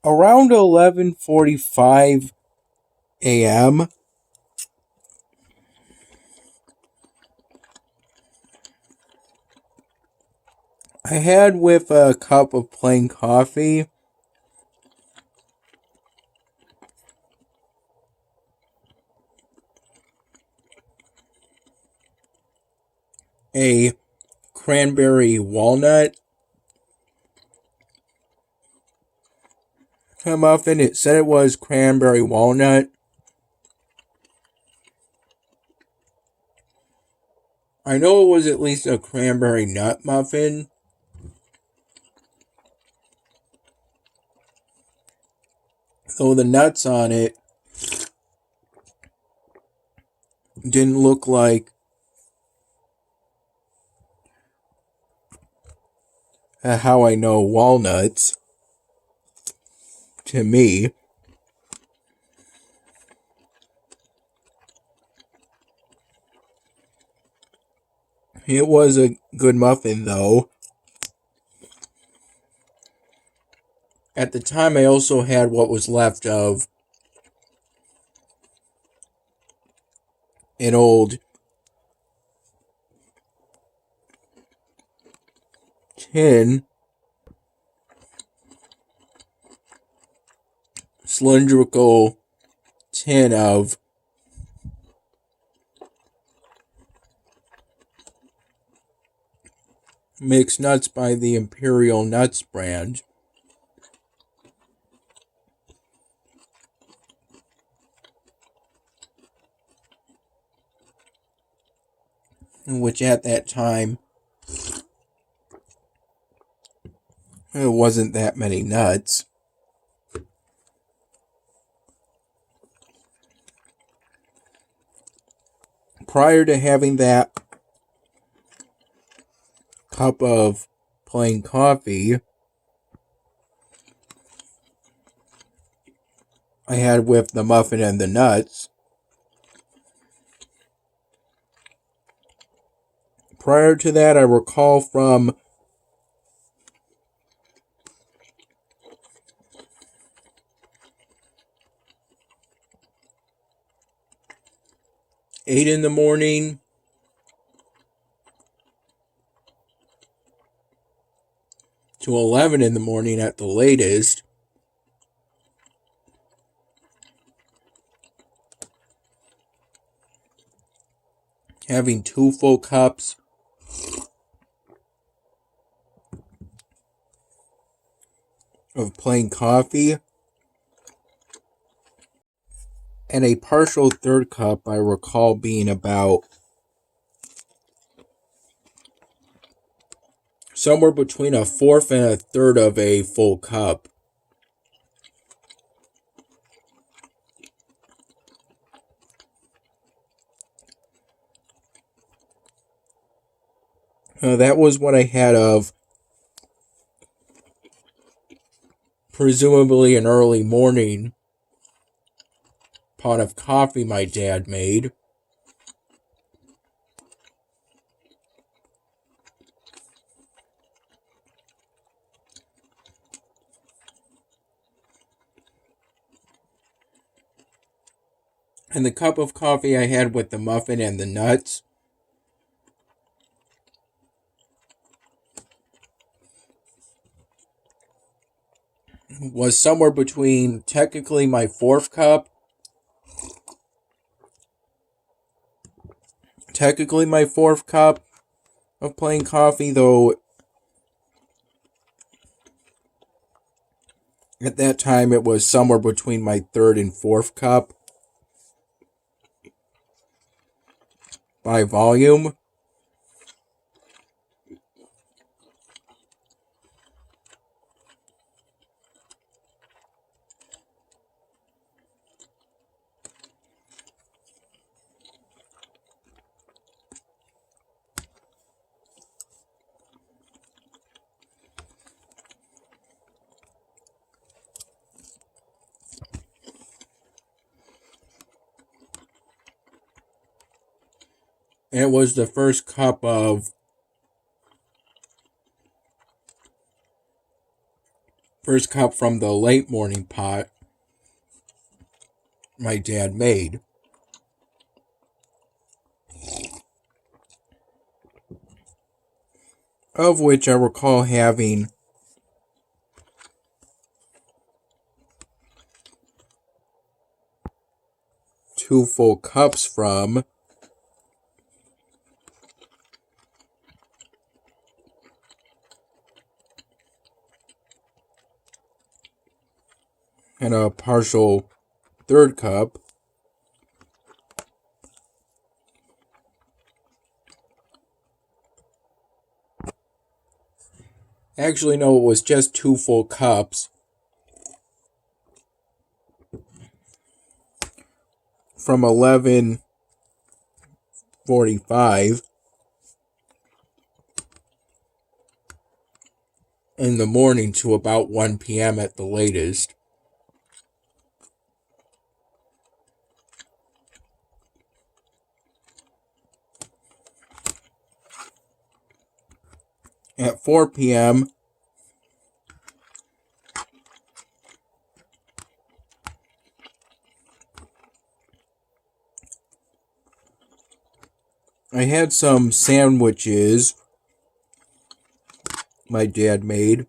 around 11:45 a.m., I had with a cup of plain coffee a cranberry walnut muffin. It said it was cranberry walnut. I know it was at least a cranberry nut muffin. Though the nuts on it didn't look like how I know walnuts to me. It was a good muffin, though. At the time, I also had what was left of an old tin, cylindrical tin of mixed nuts by the Imperial Nuts brand. Which at that time, it wasn't that many nuts. Prior to having that cup of plain coffee, I had with the muffin and the nuts. Prior to that, I recall from eight in the morning to 11 in the morning at the latest, having 2 full cups of plain coffee and a partial third cup I recall being about somewhere between a fourth and a third of a full cup. That was what I had of presumably an early morning pot of coffee my dad made. And the cup of coffee I had with the muffin and the nuts was somewhere between technically my fourth cup of plain coffee, though at that time it was somewhere between my third and fourth cup by volume. And it was the first cup of First cup from the late morning pot my dad made. Of which I recall having 2 full cups from. And a partial 3rd cup. Actually, no, it was just 2 full cups. From 11:45 in the morning to about 1 p.m. at the latest. At 4 p.m., I had some sandwiches my dad made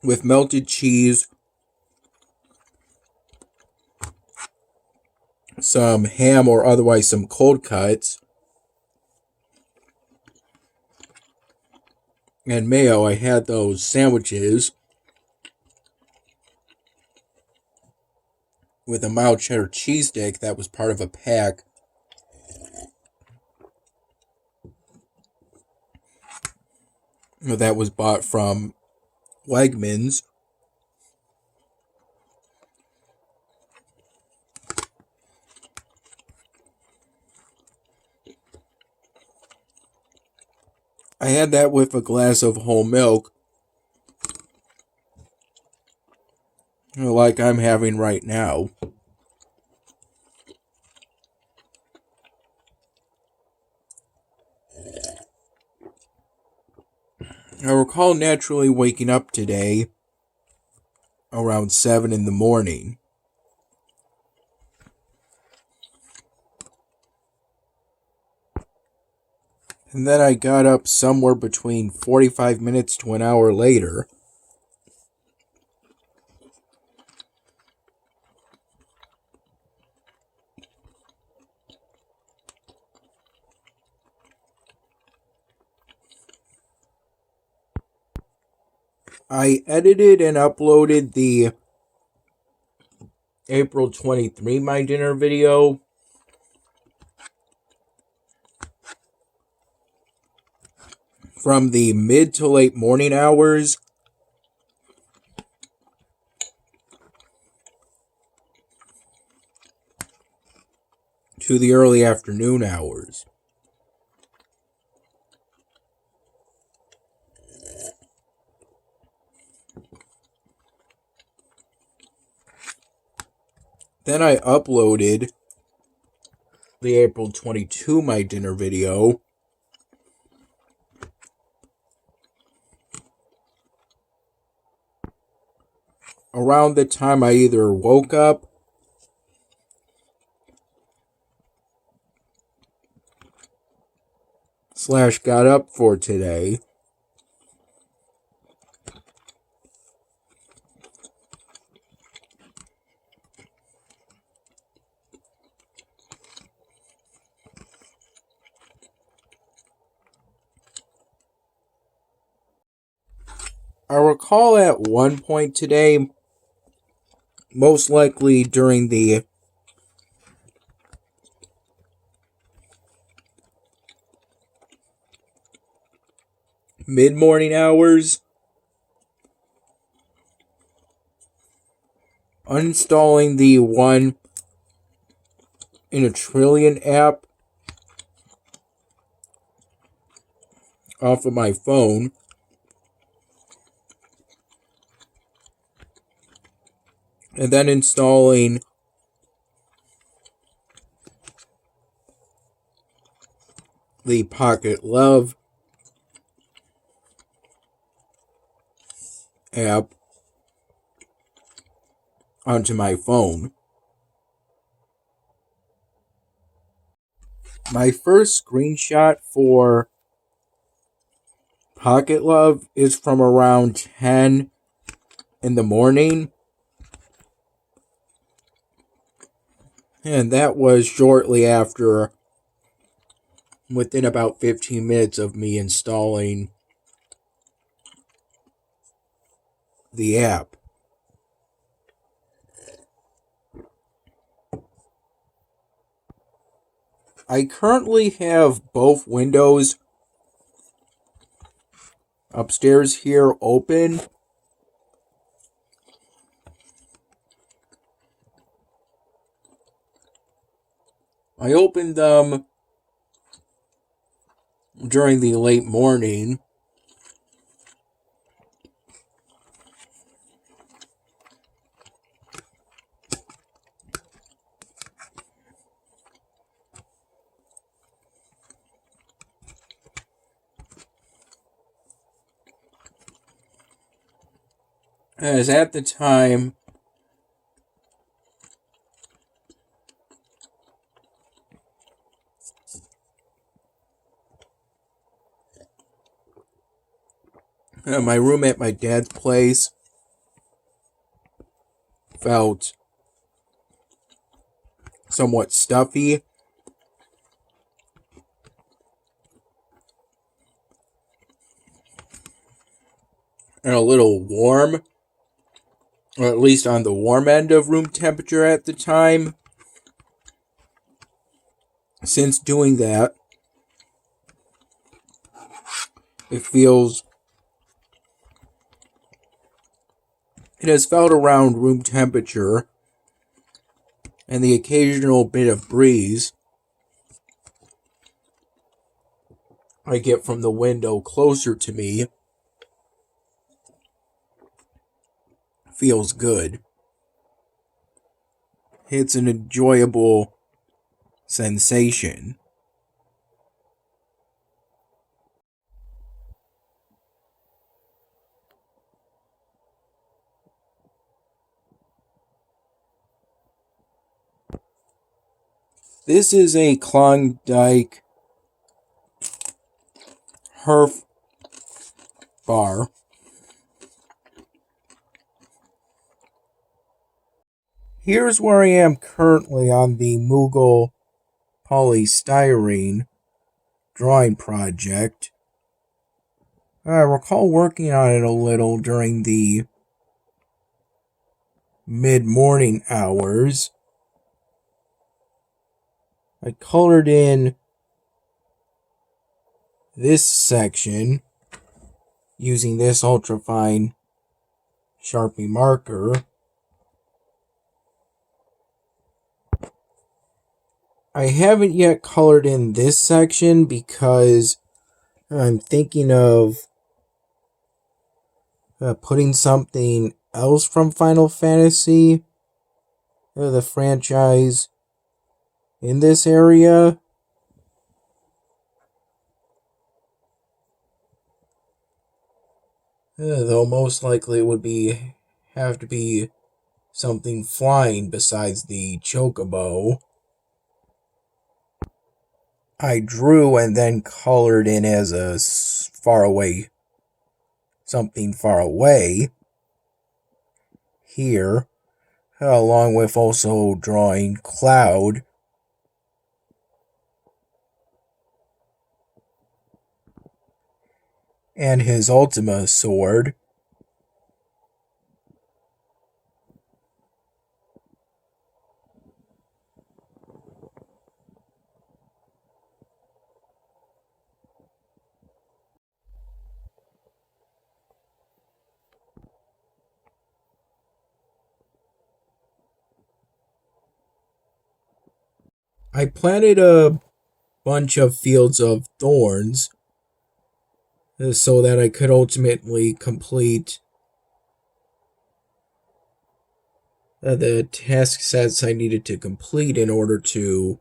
with melted cheese, some ham or otherwise some cold cuts, and mayo. I had those sandwiches with a mild cheddar cheese stick that was part of a pack that was bought from Wegmans. I had that with a glass of whole milk, like I'm having right now. I recall naturally waking up today around 7 in the morning. And then I got up somewhere between 45 minutes to an hour later. I edited and uploaded the April 23 My Dinner video. From the mid to late morning hours to the early afternoon hours. Then I uploaded the April 22 My Dinner video around the time I either woke up / got up for today. I recall at one point today, most likely during the mid-morning hours, uninstalling the 1 in a trillion app off of my phone, and then installing the Pocket Love app onto my phone. My first screenshot for Pocket Love is from around 10 in the morning. And that was shortly after, within about 15 minutes of me installing the app. I currently have both windows upstairs here open. I opened them during the late morning. As at the time, my room at my dad's place felt somewhat stuffy. And a little warm, or at least on the warm end of room temperature at the time. Since doing that, it has felt around room temperature, and the occasional bit of breeze I get from the window closer to me feels good. It's an enjoyable sensation. This is a Klondike Herf bar. Here's where I am currently on the Mughal polystyrene drawing project. I recall working on it a little during the mid-morning hours. I colored in this section using this ultrafine Sharpie marker. I haven't yet colored in this section because I'm thinking of putting something else from Final Fantasy, the franchise, in this area. Though most likely it would have to be something flying besides the chocobo. I drew and then colored in as a something far away here, along with also drawing Cloud and his Ultima sword. I planted a bunch of fields of thorns so that I could ultimately complete the task sets I needed to complete in order to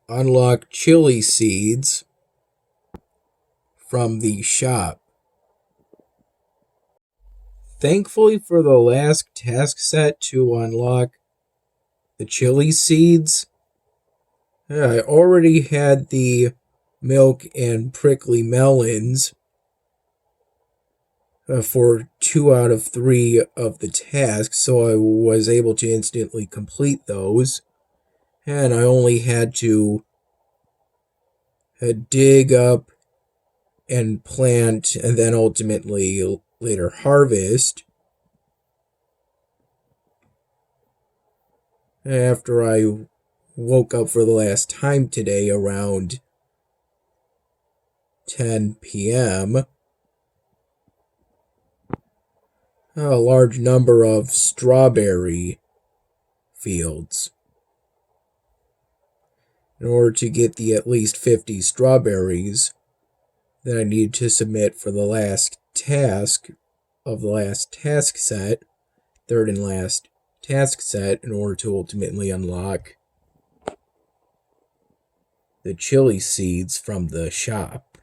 unlock chili seeds from the shop. thankfully for the last task set to unlock the chili seeds, I already had the milk and prickly melons for 2 out of 3 of the tasks, so I was able to instantly complete those. And I only had to dig up and plant and then ultimately later harvest. After I woke up for the last time today around 10 p.m., a large number of strawberry fields. In order to get the at least 50 strawberries that I need to submit for the last task of the last task set, third and last task set, in order to ultimately unlock the chili seeds from the shop.